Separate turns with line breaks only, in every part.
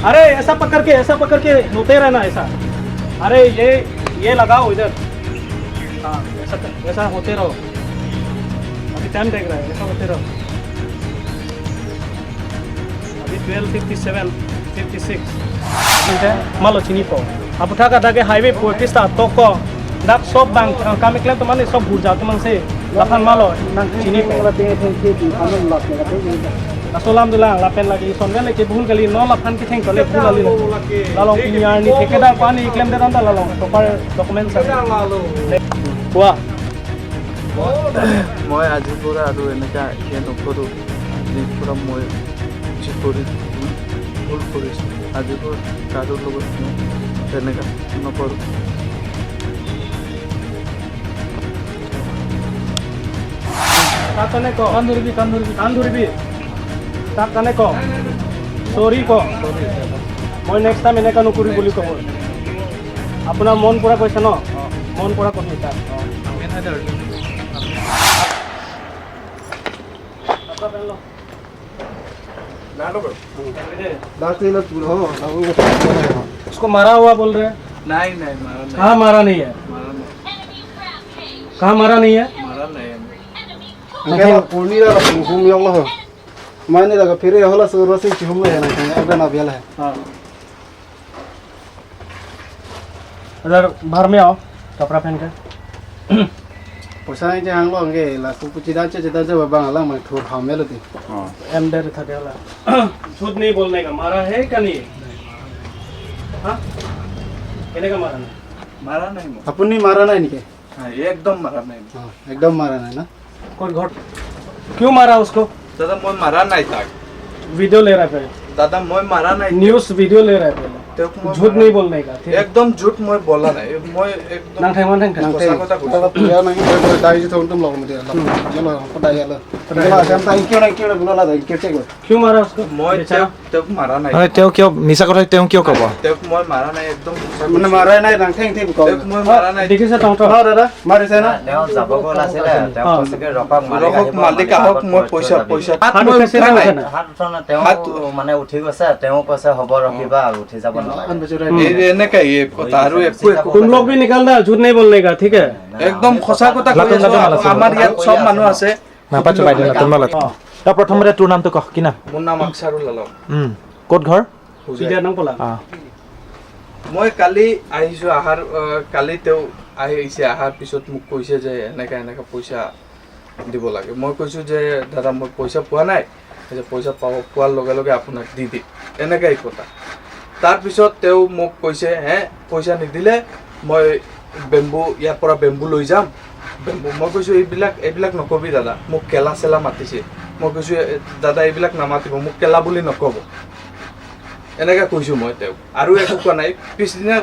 अरे ऐसा पकड़ के होते रहना ऐसा। अरे ये लगाओ इधर। हाँ ऐसा होते रहो। अभी टाइम देख रहा है, ऐसा होते रहो। अभी 12:57, 56. Malo sini po. Apa tak ada ke highway po pista toko. Dak sob bang kami klaim teman ni sob burja teman se. Lapan malo nang sini po. Alhamdulillah lapen lagi songan lagi buhun kali no lapan ke theng kole pula li. Lalong pinyar ni thekeda pani claim de danda lalong to par document sa. Wah.
মই আজি পৰা আৰু এনেকা ইয়ে নকৰোঁ। আজি পৰা মই যি কৰি ভুল কৰিছোঁ, আজিৰ পৰা কাৰোৰ লগত তেনেকা নকৰোঁ।
Tak kane ko kandurbi tak kane ko sorry ko moi next time eneka nokuri boli ko apuna mon pura koise no mon pura ko nita apa bello ना लो दांत ले लो तू हो उसको मारा हुआ बोल रहे हैं
नहीं नहीं मारा नहीं।
कहाँ मारा नहीं है कहाँ मारा नहीं है
Angkela puni la hum yang lah. Mana dah ke piri hola suruh sih hum lah na kan ada na biala.
हाँ इधर बाहर में आओ कपड़ा पहन कर
Pasal ni jangan lo angke la tu puji dah cita babang alang mai thur ham melo ti.
एम डर था देला झूठ नहीं बोलने का मारा है क्या नहीं हाँ कहने का मारा नहीं
मारा नहीं मैं।
Apun ni marah naik ni ke?
हाँ एकदम मारा नहीं।
Ekdom marah naik na.
कौन घोट क्यों मारा उसको
दादा मैं मारा नहीं था।
वीडियो ले रहा है पहले
दादा मैं मारा नहीं।
न्यूज़ वीडियो ले रहा है पहले झूठ नहीं बोलने का ठीक है
एकदम झूठ मैं बोला नहीं। मैं एकदम
नंग ठेंग
Nang teh, kalau punya nang itu dah itu tahun tu lalu mesti lah. Jangan apa dah ya lah. Kalau saya tak kira guna lah, kira cek.
क्यों मारा उसको
मैं तेरे मारा नहीं।
মানে তেওঁ কিয় মিছা কথা তেওঁ কিয় ক'ব
तेरे मैं मारा नहीं एकदम।
Mana marah naik nang teh
तेरे
kau.
मैं मारा नहीं।
देखिए sir town
Tahu dah, mari sana.
তেওঁ যাব গ'ল আছিলে তেওঁ কৈছে ৰকক
ৰকক মালিক আহক মই পইচা
हाथ
মই
कैसे
উঠা
ना
নাই।
उठाना
হাত উঠা নাই তেওঁ মানে উঠি গৈছে তেওঁ কৈছে হ'ব ৰখিবা আৰু উঠি যাব নালাগে
এনেকা এই কথা আৰু একো
तुम लोग भी निकालना झूठ नहीं बोलने का ठीक है
একদম সঁচা কথা কৈ আছো। আমাৰ ইয়াত সব মানুহ আছে।
নাপাতো বাইদেউ নতুন মালত তই প্ৰথমতে তোৰ নামটো কহ কি নাম
মোৰ নাম আকছাৰুল আলম।
ক'ত ঘৰ
सीधा नंग पोला
মই কালি আহিছো কালি তেওঁ আহিছে আহাৰ পিছত মোক কৈছে যে এনেকা পইচা দিব লাগে। মই কৈছো যে দাদা মই পইচা পোৱা নাই যে পইচা পোৱাৰ লগে লগে আপোনাক দি দিম এনেকাই কথা। তাৰপিছত তেওঁ মোক কৈছে পইচা নিদিলে মই বেম্বু ইয়াৰ পৰা বেম্বু লৈ যাম বেম্বু। মই কৈছো এইবিলাক নকবি দাদা মোক কেলা চেলা মাতিছে। মই কৈছো দাদা এইবিলাক নামাতিব মোক কেলা বুলি নকব এনেকা কৈছো মই তেওঁক আৰু একো কোৱা নাই। পিছদিনা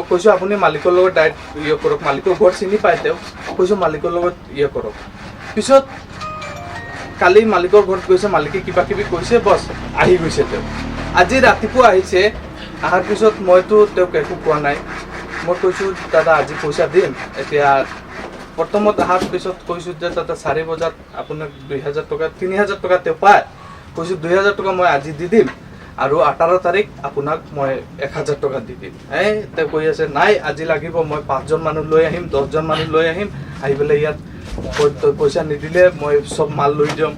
কৈছো আপুনি মালিকৰ লগত ডাইৰেক্ট ইয়ে কৰক মালিকৰ ঘৰ চিনি পায় তেওঁ কৈছো মালিকৰ লগত ইয়ে কৰক। পিছত কালি মালিকৰ ঘৰত গৈছে মালিকে কিবা কিবি কৈছে বছ আহি গৈছে তেওঁ। আজি ৰাতিপুৱা আহিছে অহাৰ পিছত মইতো তেওঁক একো কোৱা নাই। মই কৈছো দাদা আজি পইচা দিম এতিয়া প্ৰথমত অহাৰ পিছত কৈছো যে দাদা 4 বজাত আপোনাক 2000 টকা 3000 টকা তেওঁ পায়। কৈছো 2000 টকা মই আজি দি দিম আৰু 18 তাৰিখ আপোনাক মই 1000 টকা দি দিম। তেওঁ কৈ আছে নাই আজি লাগিব মই 5জন মানুহ লৈ আহিম 10জন মানুহ লৈ আহিম আহি পেলাই ইয়াত পইচা নিদিলে মই সব মাল লৈ যাম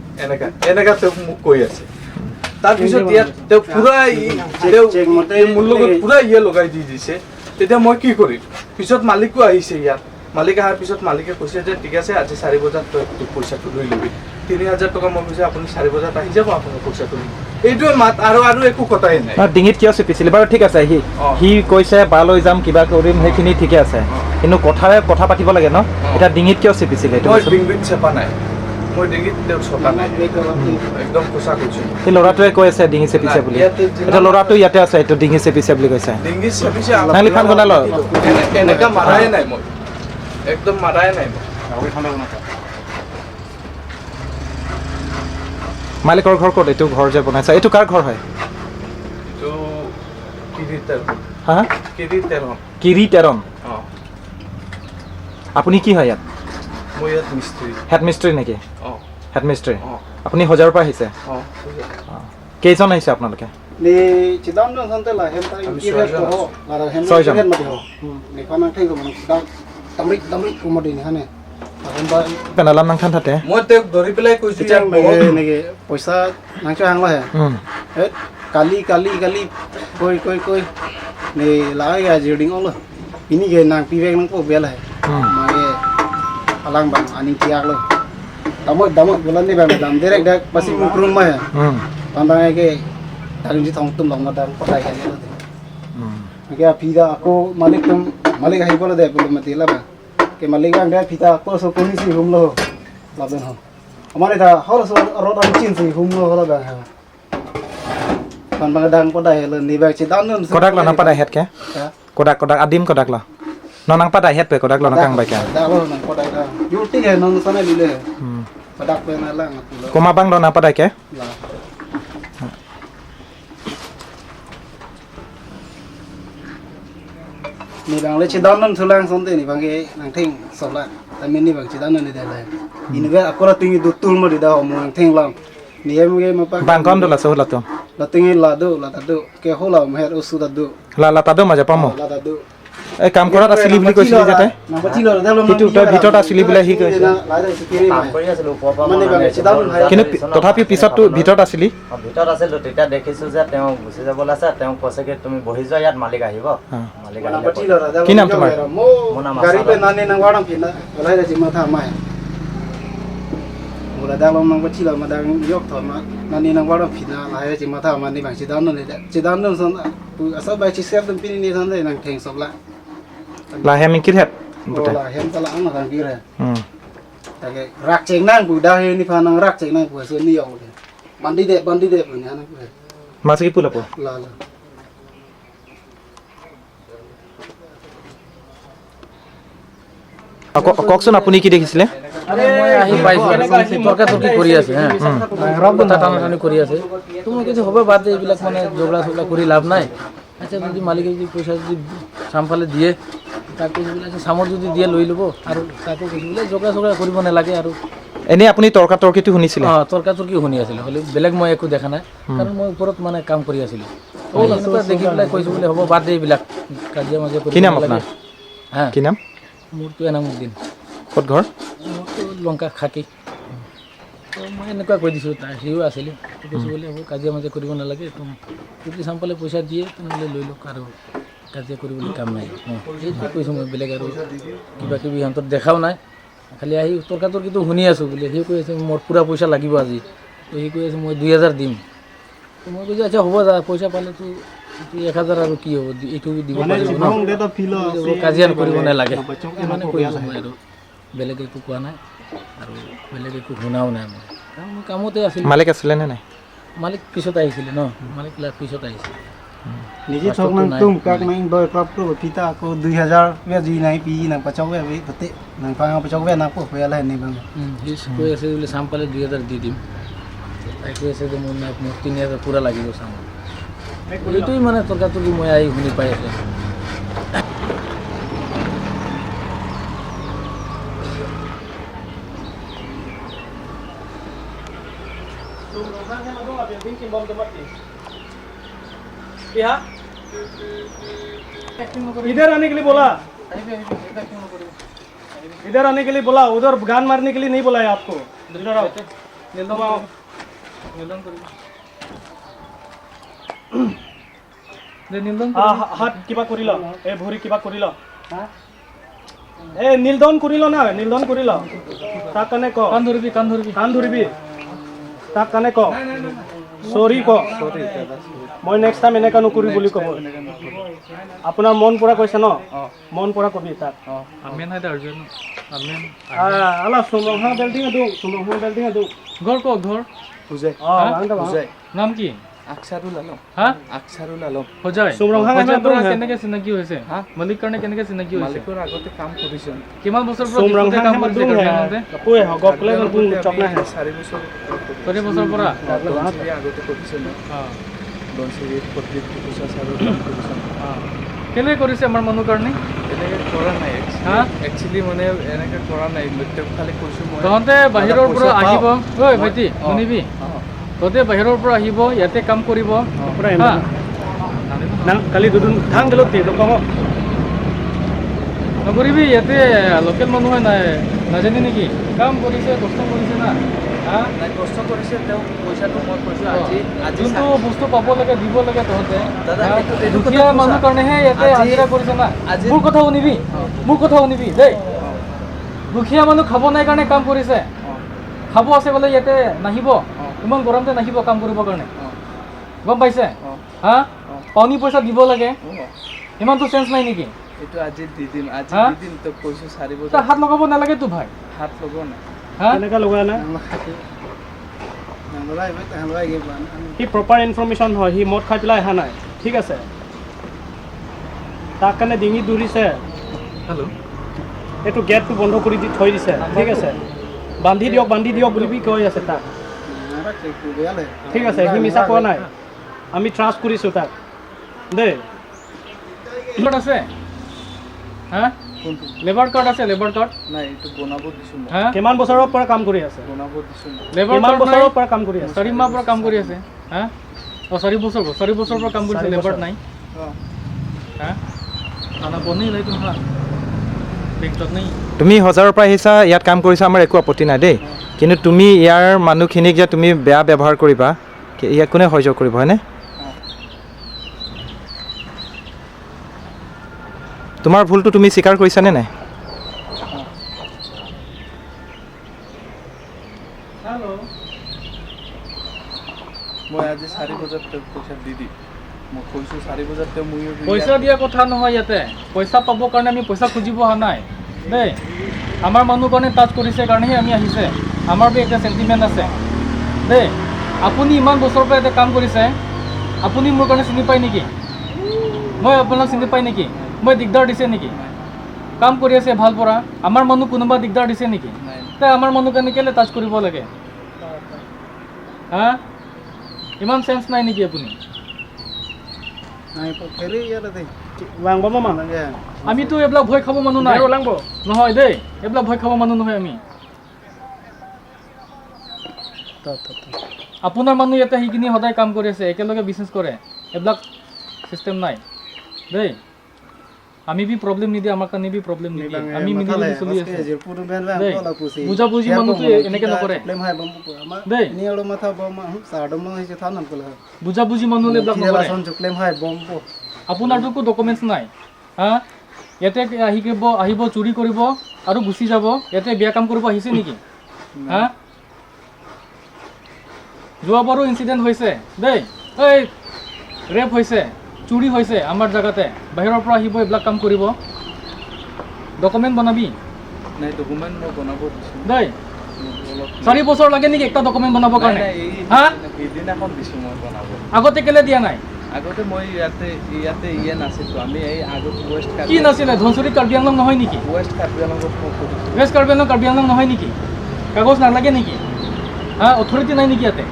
এনেকা তেওঁ মোক কৈ আছে। তাৰপিছত ইয়াত তেওঁ পুৰা মোৰ লগত পুৰা ইয়ে লগাই দি দিছে। তেতিয়া মই কি কৰিম পিছত মালিকো আহিছে ইয়াত মালিক অহাৰ পিছত মালিকে কৈছে যে ঠিক আছে আজি 4 বজাত তই পইচাটো লৈ ল'বি 3000 টকা। মই কৈছে আপুনি 4 বজাত আহি যাব আপোনাৰ পইচাটো এইটোৱে মাত আৰু একো কথাই নাই।
ডিঙিত কিয় চেপিছিলে বাৰু ঠিক আছে সি কৈছে বা লৈ যাম কিবা কৰিম সেইখিনি ঠিকে আছে কিন্তু কথা পাতিব লাগে ন এতিয়া ডিঙিত কিয় চেপিছিলে
মই ডিঙিত চেপা নাই মই ডিঙিত তেওঁ চকা নাই একদম সঁচা কৈছো।
সেই ল'ৰাটোৱে কৈ আছে ডিঙি চেপিছে বুলি এটা ল'ৰাটো ইয়াতে আছে এইটো ডিঙি চেপিছে বুলি কৈছে
ডিঙি চেপিছে
লিখান বনাল
এনেকা মাৰাই নাই মই একদম মাৰাই নাই
মালিকৰ ঘৰ ক'ত এইটো ঘৰ যে বনাইছে এইটো কাৰ ঘৰ হয়
এইটো কিৰিতেৰ
হা কিৰিতেৰন আপুনি কি হয় ইয়াত
মই ইয়াত মিস্ত্ৰী
হেড মিস্ত্ৰী নেকি
অঁ
হেড মিস্ত্ৰী আপুনি হজাৰৰ পৰা আহিছে কেইজন আহিছে আপোনালোকে
ni cidam dong santai lah hem tadi kira ko lara hem kira mati ho ni panang thai ko man da tamrik ko mati ni hane hem ba
পেনালাম নাং খান থাতে
মই তেওঁক ধৰি পেলাই কৈছোঁ
Cicang me poisa nang chang lah ya. Kali koi ne lai ga joding ol. Ini ge nang piwek nang po bel hai. Mage alang bang ani tiak lo. Damot bulan ni bang dam direct dak pasi mukrung mah ya. Pandang ge tang ji thong tum long madang pakai kan ya. Mage pida aku malik hai bola de belum mati lah bang. Ke malik bang dia pita aku so koni si hum lo. Laben ho. Amare da hol so rodan chin si hum lo la bang ha. Pan bang dang padai le ni bang ci dan nun.
kodak la nang padai het ke kodak adim kodak la nonang padai het pe kodak la nang kang bai ke
Da lo nang padai da. Yuti ge non sana lile. Padak pe na lang atu lo.
koma bang lo nang padai ke
La. Ni bang le ci dan nun sulang sonte ni bang ge nang thing so la. Tapi ni bang ci dan nun ni da la. Ini ga akora tingi dutul mo di da mo nang thing lam. Ni em ge ma pa.
bang kon do la so la to
La tingi la do ke hola mer usu da do.
la tado maja pamo
La da do.
এই কাম কৰাত আছিলি বুলি কৈছিলি যাতে
Nang pachilo da lo.
Hitu toi ভিতৰত আছিলি বুলি সি কৈছে
La da sikiri
কাম
ma.
কৰি আছিলোঁ ওপৰৰ পৰা
মানে
মানে
চিধা ভাই।
কিন্তু তথাপি পিছততো ভিতৰত আছিলি
ভিতৰত আছিলোঁ তেতিয়া দেখিছোঁ যে তেওঁ গুচি যাবলৈ আছে তেওঁ কৈছে কি তুমি বহি যোৱা ইয়াত মালিক আহিব মালিক
Nang
আহিলে
pachilo da.
Ki nam tumar?
Mo
Munam
gari
asal.
pe nani nang wadang pina. Wala da jima tha mai. Mula da lo nang pachilo ma dang yok tho ma. Nani nang wadang pina la da jima tha ma ni bang ci dan nun ni da. Ci dan nun son tu asa bai ci sep dum pini ni san dai nang theng sok la.
ลาแฮมิงคิดเฮ็ด
Wala hem tala ang nang kira. Tage rak ceng nang bu da he ni pha nang rak ceng nang bu so ni yong. Bandi de bu ni nang bu.
มาสกิปุละป
La la.
কওকচোন আপুনি কি দেখিছিলে
মই আহি পাইছোঁ তৰ্কাতৰ্কি কৰি আছে কথা টানাটানি কৰি আছে তো মই কৈছোঁ হ'ব বাদ দে এইবিলাক মানে জগৰা চগৰা কৰি লাভ নাই আচ্ছা যদি মালিকে যদি পইচা যদি চামফালে দিয়ে তাক কৈছোঁ বোলে আচ্ছা চামত যদি দিয়ে লৈ ল'ব আৰু তাকো কৈছোঁ বোলে জগৰা চগৰা কৰিব নালাগে আৰু
এনেই আপুনি তৰ্কাতৰ্কিটো শুনিছিলে
তৰ্কাতৰ্কি শুনি আছিলোঁ হ'লে বেলেগ মই একো দেখা নাই কাৰণ মই ওপৰত মানে কাম কৰি আছিলোঁ এনেকুৱা দেখি পেলাই কৈছোঁ বোলে হ'ব বাদ দে এইবিলাক কাজিয়া মাজে
কি নাম আপোনাৰ
হা
কি নাম
মোৰতো এনামুদ্দিন
ক'ত ঘৰ
মোৰতো লংকা খাকি তো মই এনেকুৱা কৈ দিছোঁ তাৰ সিও আছিলে কৈছোঁ বোলে হ'ব কাজিয়া মাজে কৰিব নালাগে যদি চাম্পালে পইচা দিয়ে তেনেহ'লে লৈ লওক আৰু কাজিয়া কৰিবলৈ কাম নাই সেইটোৱে কৈছোঁ মই বেলেগ আৰু কিবা কিবি সিহঁতৰ দেখাও নাই খালি আহি তৰ্কাতৰ্কিটো শুনি আছোঁ বোলে সি কৈ আছে মোৰ পূৰা পইচা লাগিব আজি তো সি কৈ আছে মই 2000 দিম তো মই কৈছোঁ আচ্ছা হ'ব যা পইচা পালেতো 1000 আৰু কি হ'ব এইটো দিব পাৰিব ন কাজিয়া কৰিব নালাগে মানে কৈ আছোঁ মই আৰু বেলেগ একো কোৱা নাই আৰু বেলেগ একো শুনাও নাই মই কাৰণ মই কামতে আছিলোঁ
মালিক আছিলে নে নাই
মালিক পিছত আহিছিলে ন মালিক পিছত আহিছিলে
Niji thok nang tum kak nang doi prop pro pita ko 2000 ve ji nai pi nang pachok ve ve pate nang pa pachok ve na ko hoya la ni bang.
সি কৈ আছে বোলে চাম পালে 2000 দি দিম তাই কৈ আছে যে মোৰ নাই মোৰ 3000 পূৰা লাগিব চাম এইটোৱেই মানে তৰ্কাতৰ্কি মই আহি শুনি পাই আছোঁ
इधर आने के लिए बोला इधर आने के लिए बोला उधर गान मारने के लिए नहीं बोला है आपको इधर आओ হাত কিবা কৰি ল এই ভৰি কিবা কৰি ল এই নীলদন কৰি ল না নীলদন কৰি ল তাক কানে ক কাণ ধৰিবি তাক কানে ক সৰি ক মই নেক্সট টাইম এনেকা নকৰি বুলি ক'ব আপোনাৰ মন পৰা কৈছে ন মন পৰা কবি তাক আলা সুমহা বেল্ডিং আদু
ঘৰ ক'ত ঘৰ নাম কি
আকসাৰুল আলম
হা
আকসাৰুল আলম
সজাই
সুমৰংহা
সজাই পৰা
নাম
কেনেকৈ চিনাকি হৈছে মালিক কাৰণে কেনেকৈ চিনাকি হৈছে
মালিকৰ আগতে কাম কৰিছে
কিমান বছৰ পৰা
সুমৰংহা
ডিপুতে কাম কৰিছে কাজিয়াঙতে?
কোই গকলে গুণ চকনা হে
4 বছৰ
4 বছৰ পৰা
আগতে কৰিছে ন দনচিৰি পত্ৰিক পইচা চাৰু
কেনেকৈ কৰিছে আমাৰ মানুহ কাৰণে
এনেকৈ কৰা নাই
হা
একচুৱেলি মানে এনেকৈ কৰা নাই তেওঁক খালি কৈছোঁ মই
তহঁতে বাহিৰৰ পৰা আহিব ঐ ভাইটি শুনিবি তহঁতে বাহিৰৰ পৰা আহিব ইয়াতে কাম কৰিব
পূৰা
হা
না কালি দুদিন ধান দিলোঁ তে কম
নকৰিবি ইয়াতে লোকেল মানুহে নাই নাজানে নেকি কাম কৰিছে কষ্ট কৰিছে না হা
নাই কষ্ট কৰিছে তেওঁ পইচাটো মই কৈছোঁ আজি আজি
যোনটো বস্তু পাব লাগে দিব লাগে তহঁতে
দাদা,
হা?
এইটো
দুখীয়া
কথা
মানুহ
কৈছা।
কাৰণেহে ইয়াতে
আজি-
হাজিৰা কৰিছে না
আজি-
মোৰ কথা শুনিবি মোৰ কথা শুনিবি দেই দুখীয়া মানুহ খাব নাই কাৰণে কাম কৰিছে খাব আছে বোলে ইয়াতে নাহিব ইমান গৰমতে নাহিব কাম কৰিবৰ কাৰণে গম পাইছে হা পানী পইচা দিব লাগে ইমানটো চেঞ্চ নাই নেকি
এইটো আজি দি দিম আজি
হা?
দি দিম তোক কৈছোঁ 4
তই
বজাত
হাত লগাব নালাগে তো ভাই
হাত লগোৱা নাই
হা
কেনেকৈ লগোৱা নাই
Nang
সি প্ৰপাৰ ইনফৰ্মেশ্যন হয় সি মদ খাই পেলাই অহা নাই ঠিক আছে তাক কাৰণে ডিঙি দৌৰিছে
হেল্ল'
এইটো গেটটো বন্ধ কৰি দি থৈ দিছে ঠিক আছে বান্ধি দিয়ক বুলি কৈ আছে তাক ঠিক আছে সি মিছা কোৱা নাই আমি ট্ৰাষ্ট কৰিছোঁ তাক দেই
কাৰ্ড আছে হা
কোনটো
লেবাৰ কাৰ্ড আছে লেবাৰ কাৰ্ড
নাই এইটো বনাব দিছোঁ মই
হা
কিমান বছৰৰ পৰা কাম কৰি আছে
বনাব দিছোঁ মই
লেবাৰ
কিমান
কাৰ্ড
বছৰৰ
নাই
পৰা কাম কৰি আছে
4 মাহ পৰা কাম কৰি আছে হা 4 বছৰৰ পৰা কাম কৰিছে
4
লেবাৰ
বছৰ।
নাই
অঁ
হা খানা বনাই লাই তুমি বেংকত নাই
তুমি হজাৰৰ পৰা আহিছা ইয়াত কাম কৰিছা আমাৰ একো আপত্তি নাই দেই কিন্তু তুমি ইয়াৰ মানুহখিনিক যে তুমি বেয়া ব্যৱহাৰ কৰিবা ইয়াক কোনে সহ্য কৰিব হয়নে তোমাৰ ভুলটো তুমি স্বীকাৰ কৰিছানে নাই
মই আজি 4 বজাত তেওঁক পইচা দি দিম মই কৈছোঁ 4 বজাত তেওঁ মই
পইচা দিয়া কথা নহয় ইয়াতে পইচা পাবৰ কাৰণে আমি পইচা খুজিব অহা নাই দেই আমাৰ মানুহ কাৰণে টাচ কৰিছে কাৰণেহে আমি আহিছে আমাৰ বি এটা চেণ্টিমেণ্ট আছে দেই আপুনি ইমান বছৰৰ পৰা ইয়াতে কাম কৰিছে আপুনি মোৰ কাৰণে চিনি পায় নেকি মই আপোনাক চিনি পাই নেকি মই দিগদাৰ দিছে নেকি কাম কৰি আছে ভাল পৰা আমাৰ মানুহ কোনোবা দিগদাৰ দিছে নেকি
নাই
তাই আমাৰ মানুহ কাৰণে কেলৈ টাচ কৰিব লাগে হা ইমান চেঞ্চ নাই নেকি আপুনি
লাংব মামা
আমিতো এইবিলাক ভয় খাব মানুহ নাই
লাংব
নহয় দেই এইবিলাক ভয় খাব মানুহ নহয় আমি আপোনাৰ মানুহ ইয়াতে সেইখিনি সদায় কাম কৰি আছে একেলগে বিজনেছ কৰে এইবিলাক চিষ্টেম নাই দেই আমি বি প্ৰব্লেম নিদিয়ে আমাৰ কাৰণে বি প্ৰব্লেম নিদিয়ে আমি মিলি জুলি চলি আছো দেই বুজাবুজি মানুহটো এনেকৈ নকৰে দেই বুজাবুজি মানুহ হ'লে এইবিলাক নকৰে আপোনাৰতো ডকুমেণ্টছ নাই হা ইয়াতে আহিব চুৰি কৰিব আৰু গুচি যাব ইয়াতে বেয়া কাম কৰিব আহিছে নেকি হা যোৱাবাৰো ইনচিডেণ্ট হৈছে দেই এই ৰেপ হৈছে চুৰি হৈছে আমাৰ জেগাতে বাহিৰৰ পৰা আহিব এইবিলাক কাম কৰিব ডকুমেণ্ট বনাবি
নাই ডকুমেণ্ট মই বনাব দিছোঁ
দেই
অলপ
4 বছৰ লাগে নেকি একটা ডকুমেণ্ট বনাবৰ কাৰণে হা
সেইদিনাখন দিছোঁ মই বনাব
আগতে কেলে দিয়া নাই
আগতে মই ইয়াতে নাছিলোঁ আমি এই আগত ৱেষ্ট
কি নাছিলে ধনচুৰী কাৰ্বি আংলং নহয় নেকি
ৱেষ্ট কাৰ্বি আংলঙত মই কৰিছোঁ
ৱেষ্ট কাৰ্বি আংলং নহয় নেকি কাগজ নালাগে নেকি হা অথৰিটি নাই নেকি ইয়াতে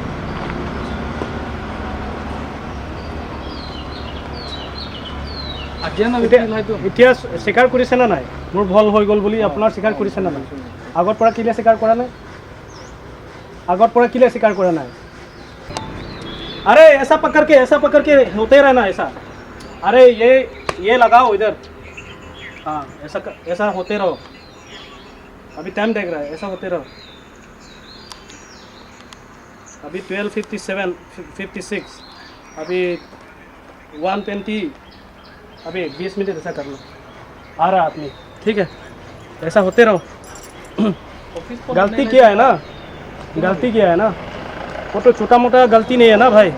এতিয়া স্বীকাৰ কৰিছে নে নাই মোৰ ভুল হৈ গ'ল বুলি আপোনাৰ স্বীকাৰ কৰিছে নে নাই আগৰ পৰা কিলে স্বীকাৰ কৰা নাই আগৰ পৰা কিলে স্বীকাৰ কৰা নাই अरे ऐसा पकड़ के होते रहना ऐसा अरे ये लगाओ इधर हाँ ऐसा होते रहो अभी टाइम देख रहा है ऐसा होते रहो अभी 12:57 अभी 1:20 अभी 20 मिनट ऐसा कर लो आ रहा आदमी ठीक है ऐसा होते रहो गलती किया है ना वो तो छोटा मोटा गलती नहीं है ना भाई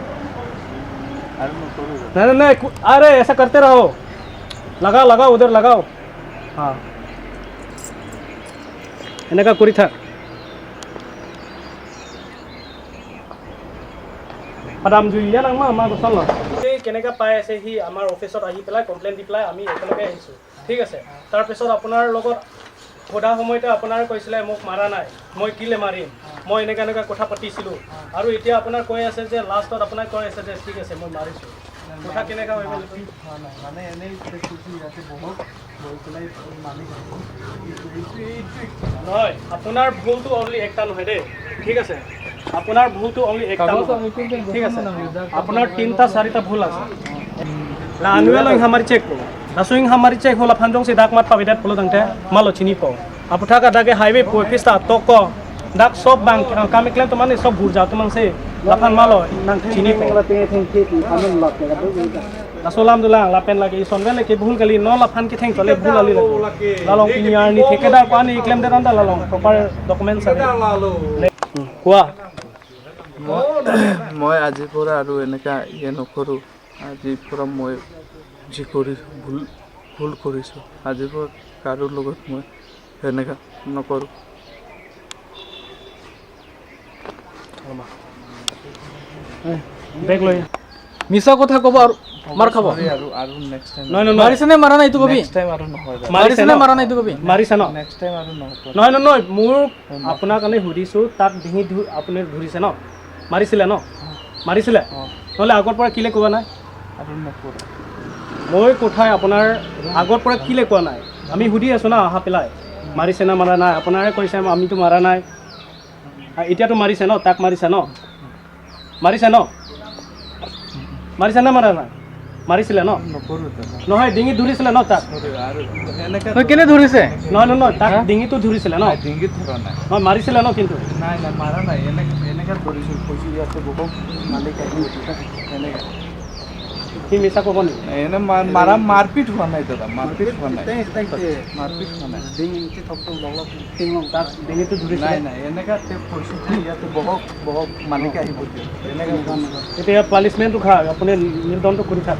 नहीं अरे ऐसा करते रहो लगाओ उधर लगाओ हाँ এনেকা কৰি থাক মাদাম জুইয়া নাংমা আমাৰ বচল ন কেনেকৈ পাই আছে সি আমাৰ অফিচত আহি পেলাই কমপ্লেইন দি পেলাই আমি একেলগে আহিছোঁ ঠিক আছে তাৰপিছত আপোনাৰ লগত সোধা সময়তে আপোনাৰ কৈছিলে মোক মাৰা নাই মই কিলে মাৰিম মই এনেকৈ কথা পাতিছিলোঁ আৰু এতিয়া আপোনাৰ কৈ আছে যে লাষ্টত আপোনাক কৈ আছে যে ঠিক আছে মই মাৰিছোঁ কথা কেনেকৈ হৈ গ'ল
মানে এনেই ইয়াতে বহুত গৈ পেলাই মালিক
নহয় আপোনাৰ ভুলটো অনলি একটা নহয় দেই ঠিক আছে আপোনাৰ ভুলটো অনলি একটা ঠিক আছে আপোনাৰ 3টা 4টা ভুল আছে la anuel ing hamari check ko nasuing hamari check hola phanjong se dak mat pabidat polo dangte malo chini po aputha ka dage highway po pista toko dak sob bang kami klem to mane sob bhur ja to mangse laphan malo nang chini po nasolam dulang lapen lagi sonven ke bhul kali no laphan ke theng tole bhul ali lalong pinyar ni thekeda pani klem de randa lalong proper documents are কোৱা
মই আজিৰ পৰা আৰু এনেকা নকৰোঁ আজিৰ পৰা মই যি কৰি ভুল কৰিছোঁ আজিৰ পৰা কাৰো লগত মই এনেকা নকৰোঁ
বেগ লৈ
মিছা কথা ক'ব আৰু মাৰ খাব
আৰু নেক্সট টাইম
নহয় নহয়
মাৰিছে নে মাৰা নাই এইটো কবি
নেক্সট টাইম আৰু নহয়
মাৰিছে নে মাৰা নাই এইটো কবি
মাৰিছে ন
নেক্সট টাইম আৰু নহয়
নহয় নহয় মোৰ আপোনাৰ কাৰণে সুধিছোঁ তাক ডিঙি আপুনি ধৰিছে ন মাৰিছিলে ন মাৰিছিলে নহ'লে আগৰ পৰা কিলে কোৱা নাই
আৰু নকৰোঁ
মই কোঠাই আপোনাৰ আগৰ পৰা কিলে কোৱা নাই আমি সুধি আছোঁ না অহা পেলাই মাৰিছে না মাৰা নাই আপোনাৰে কৈছে আমিতো মাৰা নাই এতিয়াতো মাৰিছে ন তাক মাৰিছে ন মাৰিছে ন মাৰিছে না মাৰা নাই মাৰিছিলে ন
নকৰোঁ দাদা
নহয় ডিঙি ধৰিছিলে ন তাক
আৰু এনেকা
কেনে ধৰিছে
নহয় নহয় তাক ডিঙিটো ধৰিছিলে ন
ডিংগিত ধৰা নাই
নহয় মাৰিছিলে ন কিন্তু
নাই নাই মাৰা নাই এনেকা ধৰিছোঁ কৈছোঁ ইয়াতে বহুত মালিক আহি এনেকা
সি মিছা ক'ব নেকি
এনে মাৰপিট হোৱা নাই দাদা মাৰপিট হোৱা নাই মাৰপিট হোৱা নাই
তাক ডিঙিটো ধৰিছিলে
নাই নাই এনেকা কৈছোঁ যে ইয়াতে বহুত মালিক আহিব এনেকা
এতিয়া পানিছমেণ্টটো খা আপুনি নিৰ্দণ্ড কৰি থাক